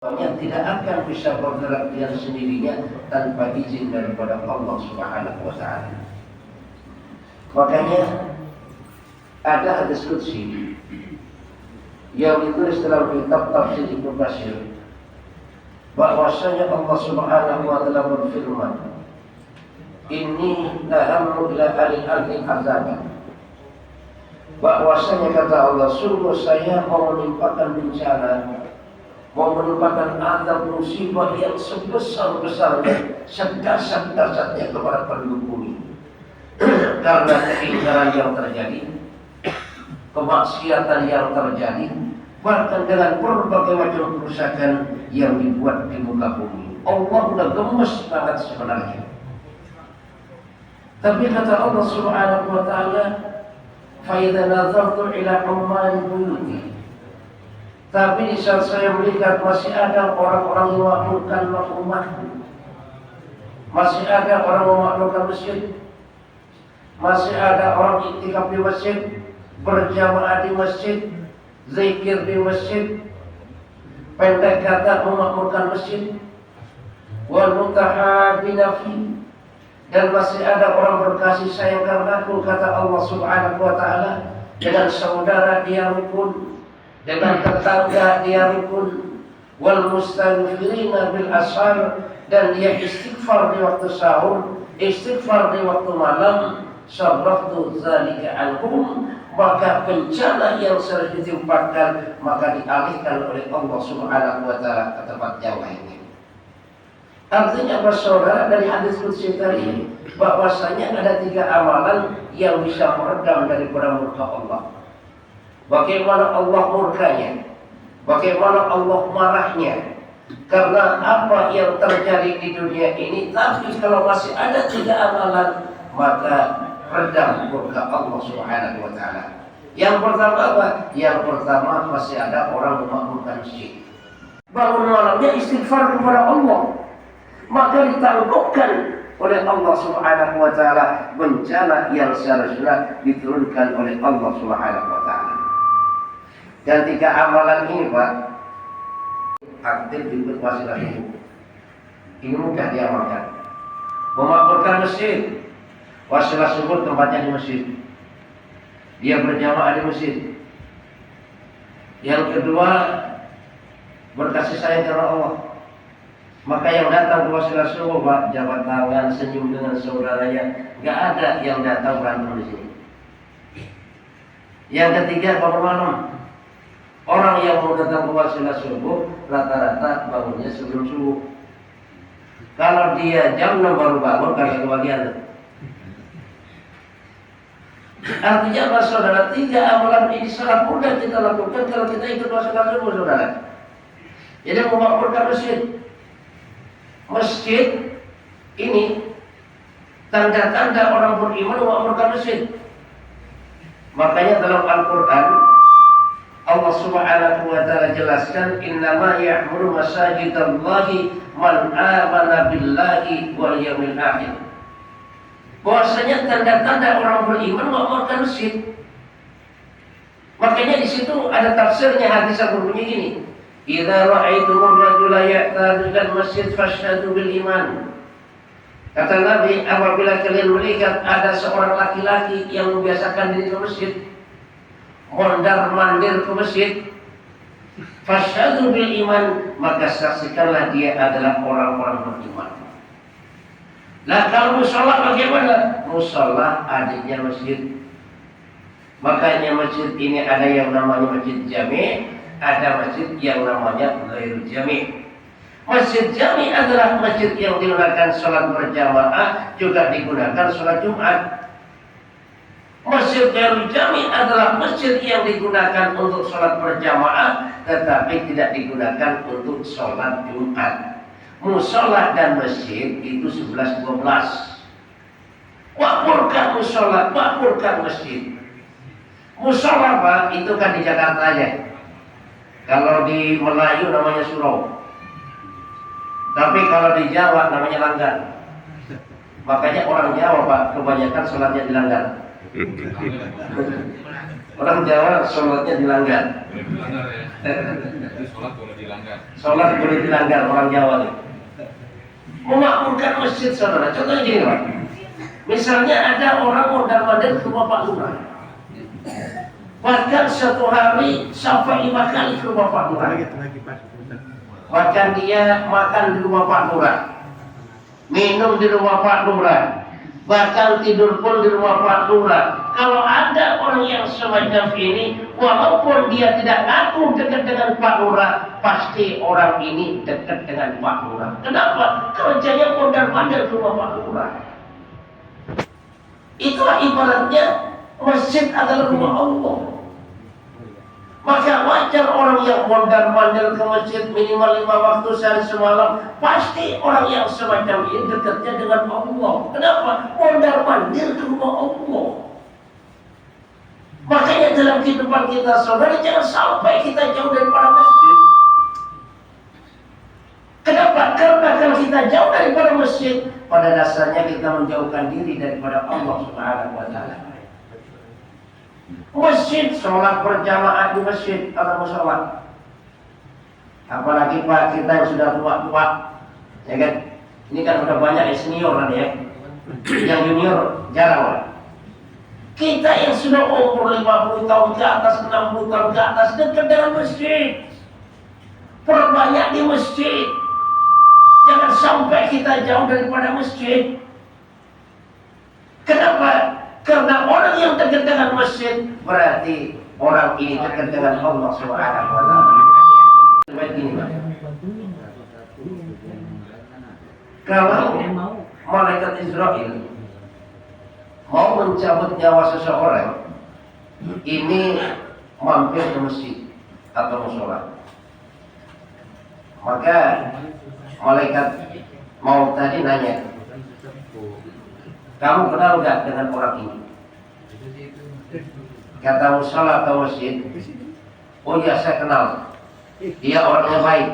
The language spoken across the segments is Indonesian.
Yang tidak akan bisa bergerak dengan sendirinya tanpa izin daripada Allah Subhanahu wa Ta'ala. Makanya ada hadis qudsi yang ditulis dalam kitab Tafsir Ibnu Katsir bahwasanya Allah Subhanahu wa Ta'ala berfirman, "Inni lahammu ila ahli al-ardi azaban." Bahwasanya kata Allah, sungguh saya mau menimpakan bencana, mau menimpakan azab musibah yang sebesar-besarnya, sedasar-dasarnya kepada penduduk bumi. Karena keingkaran yang terjadi, kemaksiatan yang terjadi, bahkan dengan berbagai macam kerusakan yang dibuat di muka bumi. Allah sudah gemes banget sebenarnya. Tapi kata Allah Subhanahu wa Ta'ala, "Fa idza nazartu ila ummal buyuti." Tapi di saat saya melihat masih ada orang-orang yang memakmurkan umatku, masih ada orang memakmurkan masjid, masih ada orang iktikaf di masjid, berjamaah di masjid, zikir di masjid, pendek kata memakmurkan masjid, wal mutahabina fi, dan masih ada orang berkasih sayang karenaku, kata Allah Subhanahu wa Ta'ala, dengan saudara dia rukun, dengan tetangga dia rukun, wal mustaghfirina bil ashar, dan dia istighfar di waktu sahur, istighfar di waktu malam, sarraftu dzalika anhum, maka bencana yang sudah ditimpakan maka dialihkan oleh Allah Subhanahu wa Ta'ala ke tempat yang lainnya. Artinya apa saudara, dari hadis qudsi tadi bahwasanya ada 3 amalan yang bisa meredam daripada murka Allah. Bagaimana Allah murkanya, bagaimana Allah marahnya, karena apa yang terjadi di dunia ini. Tapi kalau masih ada 3 amalan, maka redam murka Allah Subhanahu wa Ta'ala. Yang pertama apa? Yang pertama masih ada orang memakmurkan masjid, bangun malamnya istighfar kepada Allah, maka ditangguhkan oleh Allah Subhanahu wa Ta'ala bencana yang seharusnya diturunkan oleh Allah Subhanahu wa Ta'ala. Dan 3 amalan ini Pak, aktif ikut wasilah subuh. Ini mudah diamalkan. Memakmurkan masjid, wasilah subuh tempatnya di masjid, dia berjamaah di masjid. Yang kedua, berkasih sayang kepada Allah. Maka yang datang ke wasilah subuh Pak, jabat tangan, senyum dengan saudaranya, nggak ada yang datang berantem di sini. Yang ketiga, bangun malam. Orang yang mau datang ke wasilah subuh rata-rata bangunnya sebelum subuh. Kalau dia jam 6 baru bangun, kagak kebagian. Artinya apa saudara? 3 amalan ini sangat mudah kita lakukan kalau kita ikut wasilah subuh saudara. Jadi memakmurkan masjid. Masjid ini tanda-tanda orang beriman memakmurkan masjid. Makanya dalam Al-Quran Allah Subhanahu wa Ta'ala jelaskan, innama ya'muru masajidallahi man amana billahi wal yawmil akhir. Bahwasanya tanda-tanda orang beriman memakmurkan masjid. Makanya di situ ada tafsirnya, hadis yang berbunyi gini, idza ra'aitumur rajula ya'tadu ilal masjid fashhadu bil iman. Kata Nabi, apabila kalian melihat ada seorang laki-laki yang membiasakan diri ke masjid, mondar-mandir ke masjid, fashhadu bil iman, maka saksikanlah dia adalah orang-orang beriman. Nah kalau musola bagaimana? Musola adiknya masjid. Makanya masjid ini ada yang namanya masjid jami', ada masjid yang namanya ghairul jami'. Masjid jami' adalah masjid yang digunakan sholat berjamaah, juga digunakan sholat Jumat. Masjid ghairul jami' adalah masjid yang digunakan untuk sholat berjamaah, tetapi tidak digunakan untuk sholat Jumat. Musola dan masjid itu 11-12. Makmurkan musola, makmurkan masjid. Musola Pak, itu kan di Jakarta aja. Kalau di Melayu namanya surau. Tapi kalau di Jawa namanya langgar. Makanya orang Jawa Pak, kebanyakan sholatnya di langgar. Orang Jawa sholatnya di langgar. Sholat boleh dilanggar orang Jawa itu. Memakmurkan masjid saudara. Contohnya gini Pak. Misalnya ada orang mondar-mandir ke rumah Pak Lurah. Bahkan satu hari sampai 5 kali ke rumah Pak Lurah. Bahkan dia makan di rumah Pak Lurah, minum di rumah Pak Lurah, bahkan tidur pun di rumah Pak Lurah. Kalau ada orang yang semacam ini, walaupun dia tidak ngaku dekat dengan Pak Lurah, pasti orang ini dekat dengan Pak Lurah. Kenapa? Kerjanya mondar-mandir ke rumah Pak Lurah. Itulah ibaratnya masjid adalah rumah Allah. Maka wajar orang yang mondar-mandir ke masjid minimal 5 waktu sehari semalam, pasti orang yang semacam ini dekatnya dengan Allah. Kenapa? Mondar-mandir ke rumah Allah. Makanya dalam kehidupan kita saudara, jangan sampai kita jauh daripada masjid. Kenapa? Karena kalau kita jauh daripada masjid, pada dasarnya kita menjauhkan diri daripada Allah Subhanahu wa Ta'ala. Masjid, sholat berjamaah di masjid atau musola. Apalagi Pak kita yang sudah tua-tua, ya kan? Ini kan sudah banyak yang senior kan ya. Yang junior jarang Pak. Kita yang sudah umur 50 tahun ke atas, 60 tahun ke atas, dekat dengan masjid. Perbanyak di masjid. Jangan sampai kita jauh daripada masjid. Kenapa? Karena orang yang dekat dengan masjid berarti orang ini dekat dengan Allah Subhanahu wa Ta'ala. Kalau malaikat Israel mau mencabut nyawa seseorang, ini mampir ke masjid atau musola, maka malaikat mau tadi nanya, kamu kenal gak dengan orang ini? Kata musola atau masjid, oh ya saya kenal, dia orangnya baik.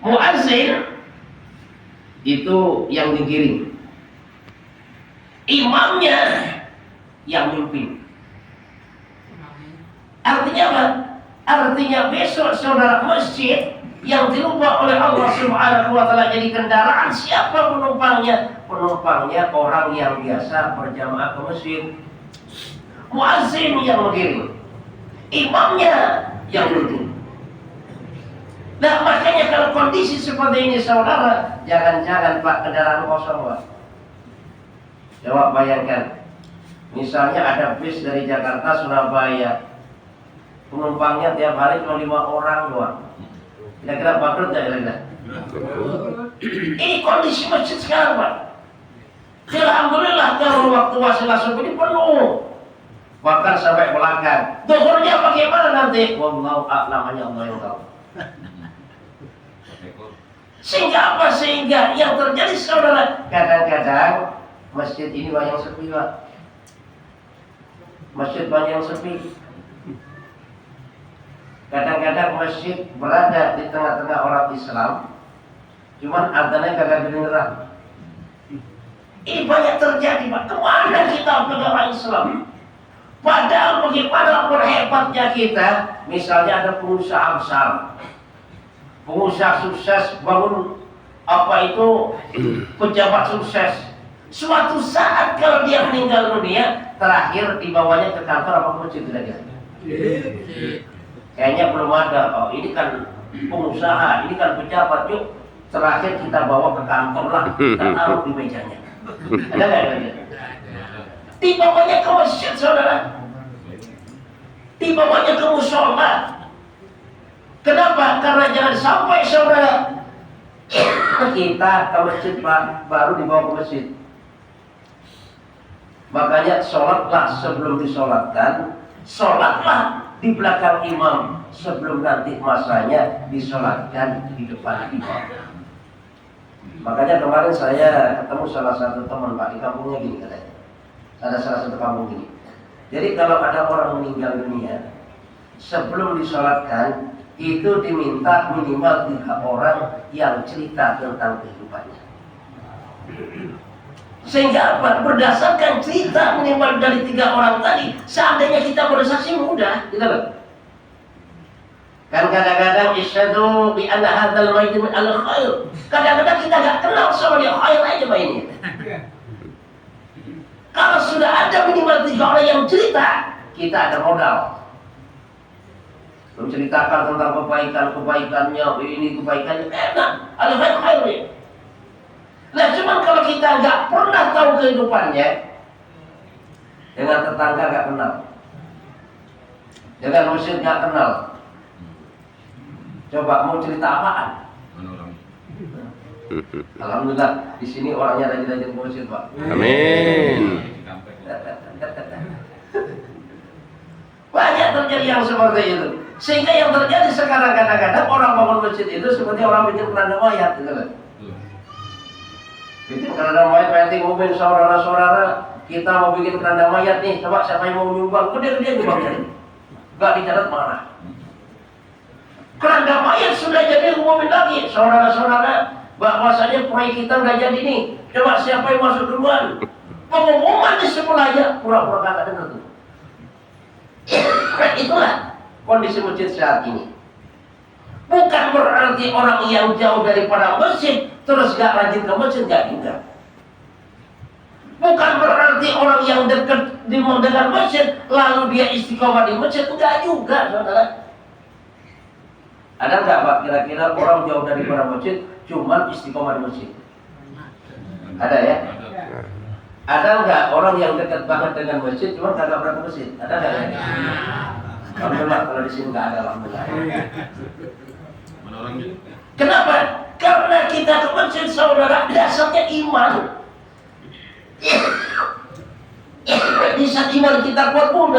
Muazzin itu yang digiring, imamnya yang mimpin. Artinya apa? Artinya besok saudara, masjid yang dirubah oleh Allah Subhanahu wa Ta'ala jadi kendaraan, siapa penumpangnya? Penumpangnya orang yang biasa berjamaah ke masjid. Muazzin yang mengiring, imamnya yang mimpin. Nah makanya kalau kondisi seperti ini saudara, jangan-jangan Pak kendaraan kosong Pak. Coba bayangkan, misalnya ada bis dari Jakarta Surabaya, penumpangnya tiap hari cuma 5 orang doang. Kira-kira bangkrut ya kira-kira? Ini kondisi masjid sekarang Pak. Alhamdulillah kalau waktu wasilah subuh ini penuh, bahkan sampai belakang. Zuhurnya bagaimana nanti? Wallahu a'lam, hanya Allah yang tahu. Sehingga apa? Sehingga yang terjadi saudara, kadang-kadang masjid ini banyak sepi Pak. Masjid banyak sepi. Kadang-kadang masjid berada di tengah-tengah orang Islam, cuman adanya kagak kedengeran. Ini banyak terjadi Pak. Kemana kita orang Islam? Padahal bagaimana pun hebatnya kita, misalnya ada pengusaha besar, pengusaha sukses bangun apa itu pejabat sukses. Suatu saat kalau dia meninggal dunia, terakhir dibawanya ke kantor apa ke masjid lagi? Kayaknya belum ada. Oh ini kan pengusaha, ini kan pejabat, yuk terakhir kita bawa ke kantor lah, kita taruh di mejanya. Ada nggak? Dibawanya ke masjid saudara, dibawanya ke musola. Kenapa? Karena jangan sampai saudara kita ke masjid Pak, baru dibawa ke masjid. Makanya sholatlah sebelum disolatkan, sholatlah di belakang imam sebelum nanti masanya disolatkan di depan imam. Makanya kemarin saya ketemu salah satu teman Pak di kampungnya gini katanya. Ada salah satu kampung gini. Jadi kalau ada orang meninggal dunia, sebelum disolatkan itu diminta minimal 3 orang yang cerita tentang kehidupannya. Sehingga apa? Berdasarkan cerita minimal dari 3 orang tadi, seandainya kita bersaksi mudah, gitu loh. Kan kadang-kadang isyadu bi anna hadzal mayyit min al-khair. Kadang-kadang kita nggak kenal sama dia, khair aja mainnya. Kalau sudah ada minimal 3 orang yang cerita, kita ada modal. Menceritakan tentang kebaikannya, ini kebaikannya, enak, ada khair-khairnya. Nah, cuman kalau kita nggak pernah tahu kehidupannya, dengan tetangga nggak kenal, dengan musyrik nggak kenal, coba mau cerita apaan? Alhamdulillah di sini orangnya rajin-rajin musyrik, Pak. Amin. Banyak terjadi yang seperti itu. Sehingga yang terjadi sekarang kadang-kadang orang bangun masjid itu seperti orang bikin keranda mayat, gitu loh. Bikin keranda mayat, nanti ngomongin saudara-saudara, kita mau bikin keranda mayat nih, coba siapa yang mau nyumbang? Gede-gede nyumbangnya, nggak dicatat mana. Keranda mayat sudah jadi ngomongin lagi, saudara-saudara, bahwasanya proyek kita nggak jadi nih, coba siapa yang masuk duluan? Pengumuman di sekolah aja, pura-pura kagak dengar tuh. Itulah kondisi masjid saat ini. Bukan berarti orang yang jauh daripada masjid terus gak rajin ke masjid, gak juga. Bukan berarti orang yang dekat dengan masjid lalu dia istiqomah di masjid, enggak juga, saudara. Ada nggak Pak kira-kira orang jauh daripada masjid cuman istiqomah di masjid? Ada ya? Ada nggak orang yang dekat banget dengan masjid cuman kagak pernah ke masjid? Ada nggak? Alhamdulillah kalau di sini nggak ada, alhamdulillah. Kenapa? Karena kita ke masjid, saudara, dasarnya iman. Di saat iman kita kuat pun